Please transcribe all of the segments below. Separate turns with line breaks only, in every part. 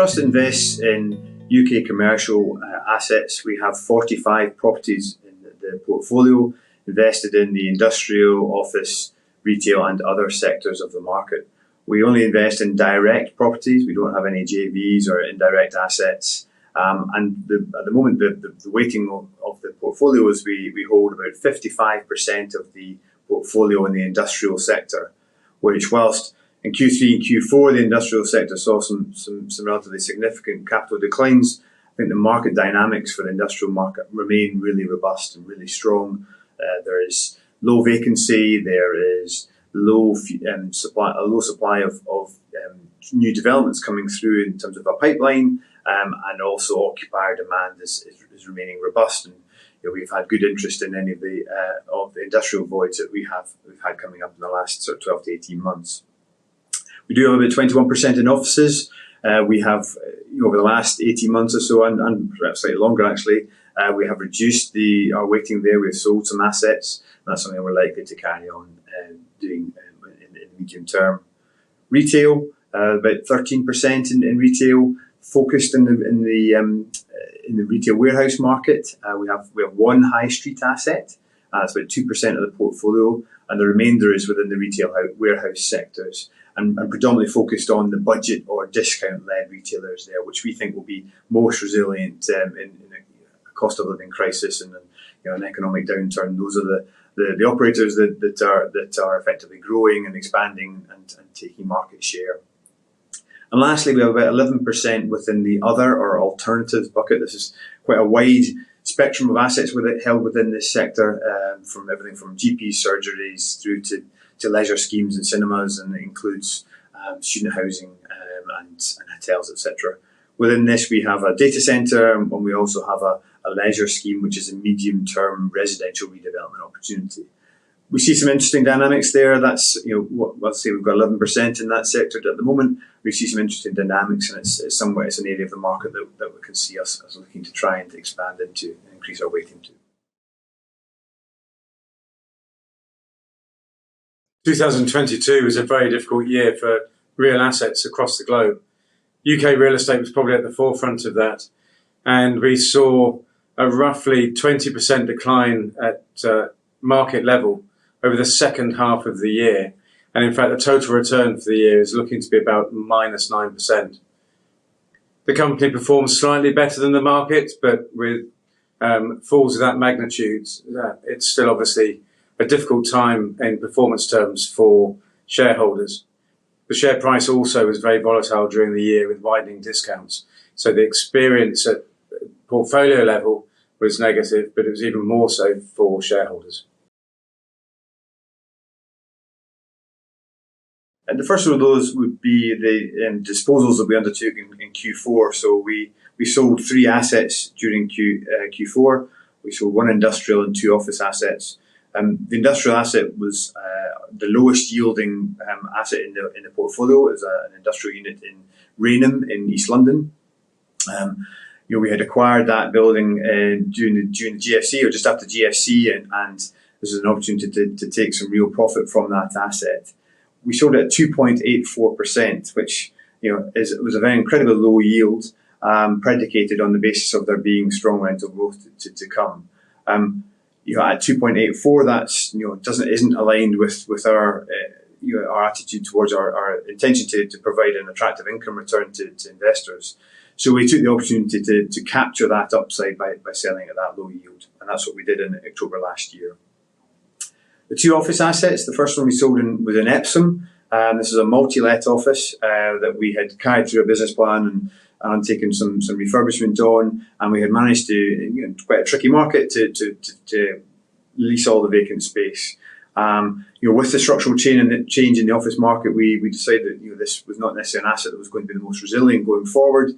trust invests in UK commercial assets. We have 45 properties in the portfolio, invested in the industrial, office, retail and other sectors of the market. We only invest in direct properties. We don't have any JVs or indirect assets. At the moment, the weighting of the portfolio is we hold about 55% of the portfolio in the industrial sector, which whilst in Q3 and Q4 the industrial sector saw some relatively significant capital declines, I think the market dynamics for the industrial market remain really robust and really strong. There is low vacancy, there is low supply of new developments coming through in terms of a pipeline, and also occupier demand is remaining robust. And we've had good interest in any of the industrial voids that we've had coming up in the last sort of 12 to 18 months. We do have about 21% in offices. We have, over the last 18 months or so, and perhaps slightly longer actually, we have reduced our weighting there. We've sold some assets. That's something we're likely to carry on doing in the medium term. Retail, about 13% in retail, focused in the retail warehouse market. We have one high street asset. That's about 2% of the portfolio, and the remainder is within the retail warehouse sectors, and predominantly focused on the budget or discount-led retailers there, which we think will be most resilient in a cost of living crisis and an economic downturn. Those are the operators that are effectively growing and expanding and taking market share. And lastly, we have about 11% within the other or alternatives bucket. This is quite a wide spectrum of assets held within this sector, from everything from GP surgeries through to leisure schemes and cinemas, and it includes student housing and hotels, etc. Within this, we have a data centre, and we also have a leisure scheme, which is a medium-term residential redevelopment opportunity. We see some interesting dynamics there. That's, let's say we've got 11% in that sector at the moment. We see some interesting dynamics, and it's an area of the market that we can see us as looking to try and expand into and increase our weighting to.
2022 was a very difficult year for real assets across the globe. UK real estate was probably at the forefront of that, and we saw a roughly 20% decline at market level over the second half of the year. And in fact, the total return for the year is looking to be about -9%. The company performed slightly better than the market, but with falls of that magnitude, it's still obviously a difficult time in performance terms for shareholders. The share price also was very volatile during the year with widening discounts. So the experience at portfolio level was negative, but it was even more so for shareholders.
And the first of those would be the disposals that we undertook in Q4. So we sold 3 assets during Q4. We sold 1 industrial and 2 office assets. The industrial asset was the lowest yielding asset in the portfolio. It was an industrial unit in Rainham in East London. We had acquired that building during the GFC or just after GFC, and this was an opportunity to take some real profit from that asset. We sold it at 2.84%, which was a very incredibly low yield, predicated on the basis of there being strong rental growth to come. At 2.84, that's isn't aligned with our attitude towards our intention to provide an attractive income return to investors. So we took the opportunity to capture that upside by selling at that low yield, and that's what we did in October last year. The 2 office assets, the first one we sold was in Epsom. This is a multi-let office that we had carried through a business plan and taken some refurbishment on, and we had managed to, quite a tricky market, to lease all the vacant space. With the structural change in the office market, we decided that this was not necessarily an asset that was going to be the most resilient going forward.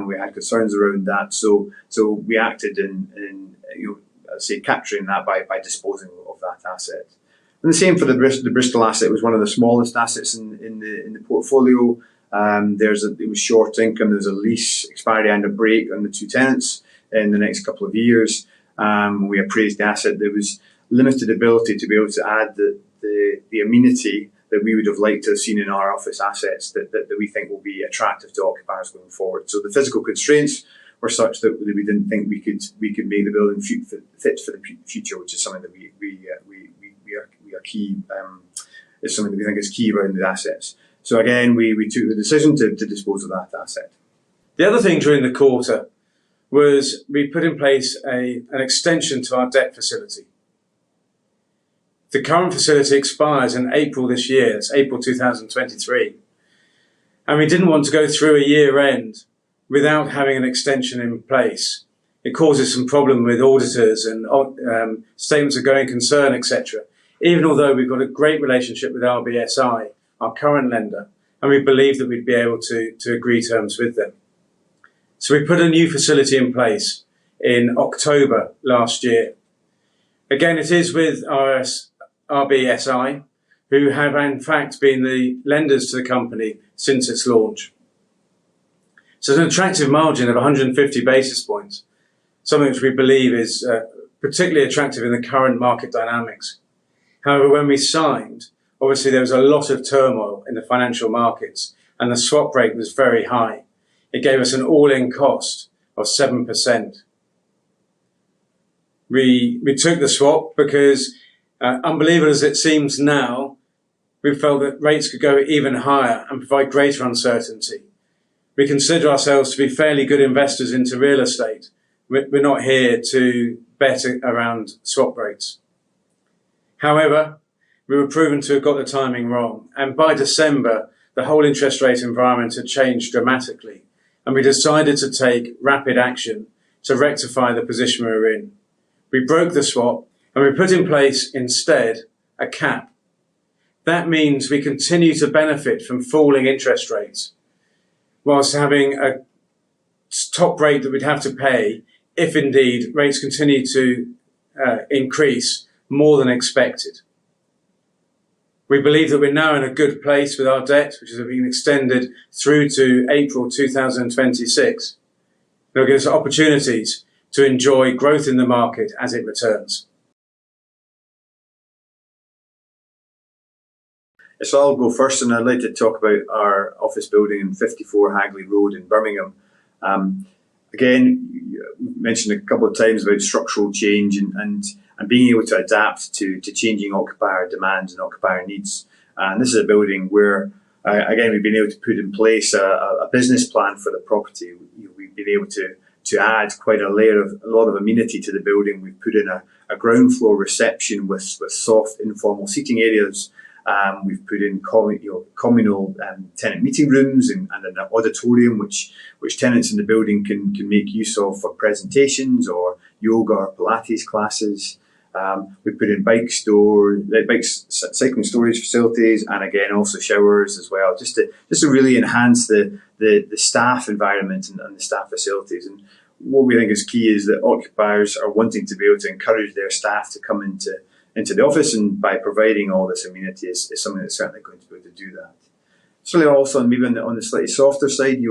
We had concerns around that, so we acted in capturing that by disposing of that asset. And the same for the Bristol asset. It was one of the smallest assets in the portfolio. It was short income. There's a lease expiry and a break on the 2 tenants in the next couple of years. We appraised the asset. There was limited ability to be able to add the amenity that we would have liked to have seen in our office assets that we think will be attractive to occupiers going forward. So the physical constraints were such that we didn't think we could make the building fit for the future, which is something that we are key. Is something that we think is key around the assets. So again, we took the decision to dispose of that asset.
The other thing during the quarter was we put in place an extension to our debt facility. The current facility expires in April this year, it's April 2023. And we didn't want to go through a year end without having an extension in place. It causes some problem with auditors and statements of going concern, etc. Even although we've got a great relationship with RBSI, our current lender, and we believe that we'd be able to agree terms with them. So we put a new facility in place in October last year. Again, it is with RBSI, who have in fact been the lenders to the company since its launch. So it's an attractive margin of 150 basis points, something which we believe is particularly attractive in the current market dynamics. However, when we signed, obviously there was a lot of turmoil in the financial markets and the swap rate was very high. It gave us an all-in cost of 7%. We took the swap because, unbelievable as it seems now, we felt that rates could go even higher and provide greater uncertainty. We consider ourselves to be fairly good investors into real estate. We're not here to bet around swap rates. However, we were proven to have got the timing wrong. And by December, the whole interest rate environment had changed dramatically. And we decided to take rapid action to rectify the position we were in. We broke the swap and we put in place instead a cap. That means we continue to benefit from falling interest rates, whilst having a top rate that we'd have to pay if indeed rates continue to increase more than expected. We believe that we're now in a good place with our debt, which has been extended through to April 2026. It'll give us opportunities to enjoy growth in the market as it returns.
So I'll go first, and I'd like to talk about our office building in 54 Hagley Road in Birmingham. Again, you mentioned a couple of times about structural change and being able to adapt to changing occupier demands and occupier needs. And this is a building where, again, we've been able to put in place a business plan for the property. We've been able to add quite a lot of amenity to the building. We've put in a ground floor reception with soft informal seating areas. We've put in communal tenant meeting rooms and an auditorium which tenants in the building can make use of for presentations or yoga or Pilates classes. We put in cycling storage facilities, and again also showers as well, just to really enhance the staff environment and the staff facilities. And what we think is key is that occupiers are wanting to be able to encourage their staff to come into the office, and by providing all this amenity is something that's certainly going to be able to do that. Certainly also maybe on the slightly softer side,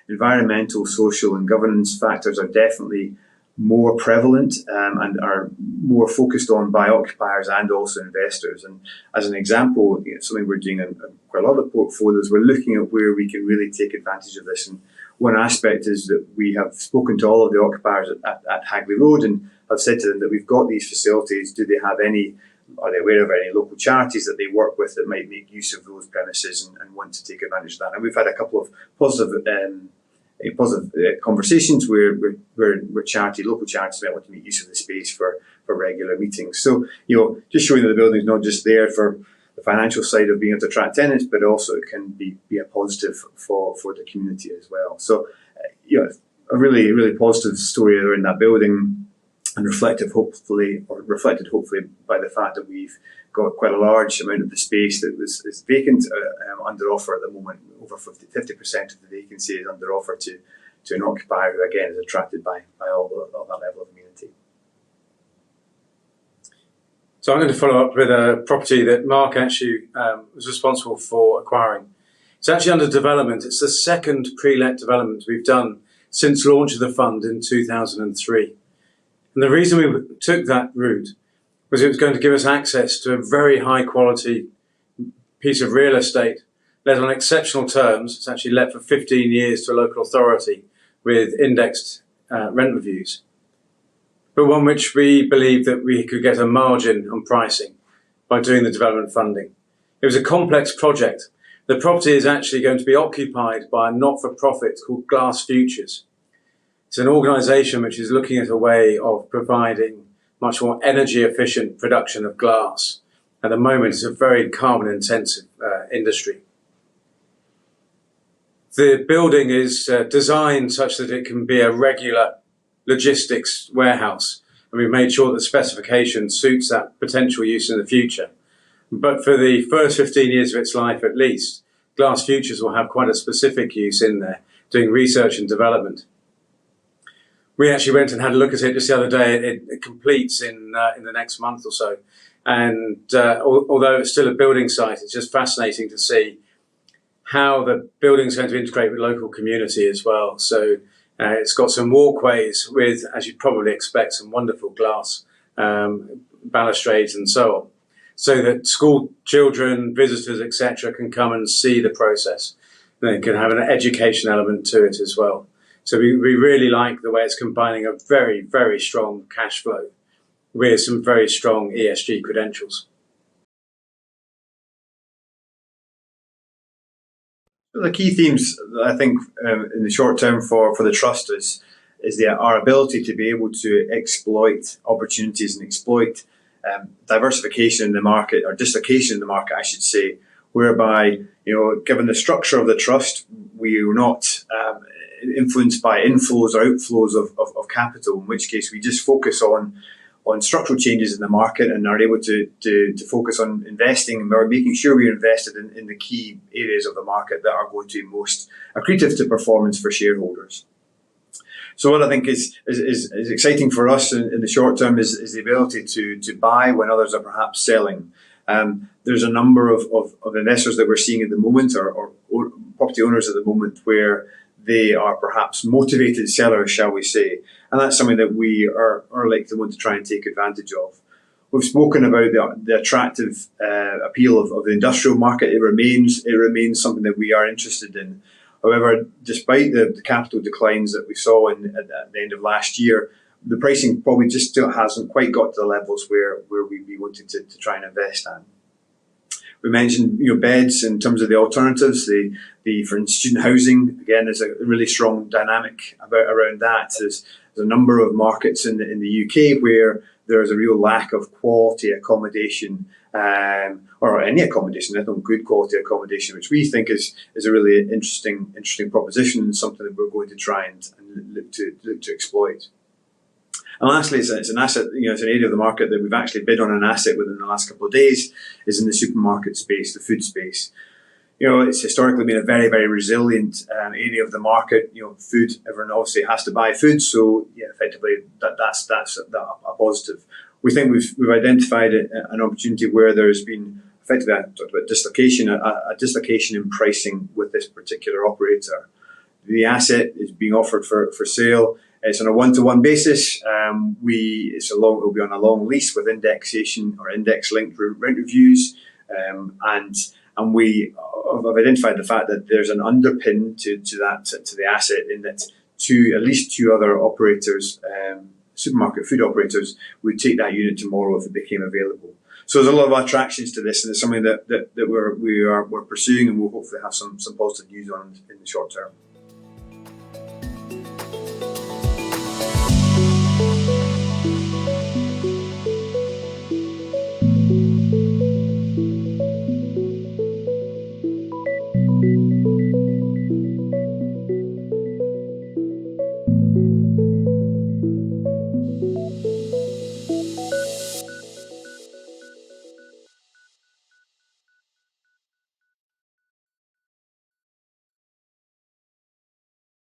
environmental, social and governance factors are definitely more prevalent and are more focused on by occupiers and also investors. And as an example, something we're doing in quite a lot of portfolios, we're looking at where we can really take advantage of this. And one aspect is that we have spoken to all of the occupiers at Hagley Road and have said to them that we've got these facilities. Are they aware of any local charities that they work with that might make use of those premises and want to take advantage of that? And we've had a couple of positive conversations where local charities might want to make use of the space for regular meetings. So, just showing that the building is not just there for the financial side of being able to attract tenants, but also it can be a positive for the community as well. So, a really, really positive story around that building, and reflected hopefully by the fact that we've got quite a large amount of the space that is vacant under offer at the moment. Over 50% of the vacancy is under offer to an occupier who again is attracted by all that level of amenity.
So I'm going to follow up with a property that Mark actually was responsible for acquiring. It's actually under development. It's the second pre-let development we've done since launch of the fund in 2003. And the reason we took that route was it was going to give us access to a very high quality piece of real estate let on exceptional terms. It's actually let for 15 years to a local authority with indexed rent reviews, but one which we believed that we could get a margin on pricing by doing the development funding. It was a complex project. The property is actually going to be occupied by a not-for-profit called Glass Futures. It's an organisation which is looking at a way of providing much more energy-efficient production of glass. At the moment, it's a very carbon-intensive industry. The building is designed such that it can be a regular logistics warehouse, and we've made sure that the specification suits that potential use in the future. But for the first 15 years of its life at least, Glass Futures will have quite a specific use in there, doing research and development. We actually went and had a look at it just the other day. It completes in the next month or so. And although it's still a building site, it's just fascinating to see how the building is going to integrate with local community as well. So it's got some walkways with, as you'd probably expect, some wonderful glass balustrades and so on, so that school children, visitors, etc., can come and see the process. They can have an education element to it as well. So we really like the way it's combining a very, very strong cash flow with some very strong ESG credentials.
The key themes, I think, in the short term for the trust is our ability to be able to exploit opportunities and exploit diversification in the market, or dislocation in the market, I should say, whereby, given the structure of the trust, we are not influenced by inflows or outflows of capital, in which case we just focus on structural changes in the market and are able to focus on investing, and we're making sure we're invested in the key areas of the market that are going to be most accretive to performance for shareholders. So what I think is exciting for us in the short term is the ability to buy when others are perhaps selling. There's a number of investors that we're seeing at the moment, or property owners at the moment, where they are perhaps motivated sellers, shall we say, and that's something that we are likely to want to try and take advantage of. We've spoken about the attractive appeal of the industrial market. It remains something that we are interested in. However, despite the capital declines that we saw at the end of last year, the pricing probably just still hasn't quite got to the levels where we'd be wanting to try and invest in. We mentioned beds in terms of the alternatives. For student housing, again, there's a really strong dynamic around that. There's a number of markets in the UK where there is a real lack of quality accommodation, or any accommodation, let alone good quality accommodation, which we think is a really interesting proposition, and something that we're going to try and look to exploit. And lastly, it's an asset, it's an area of the market that we've actually bid on an asset within the last couple of days, is in the supermarket space, the food space. It's historically been a very, very resilient area of the market. Food, everyone obviously has to buy food, so effectively that's a positive. We think we've identified an opportunity where there's been effectively, I talked about dislocation, a dislocation in pricing with this particular operator. The asset is being offered for sale. It's on a one-to-one basis. It'll be on a long lease with indexation or index-linked rent reviews, and we have identified the fact that there's an underpin to the asset, in that at least two other operators, supermarket food operators, would take that unit tomorrow if it became available. So there's a lot of attractions to this, and it's something that we're pursuing, and we'll hopefully have some positive news on in the short term.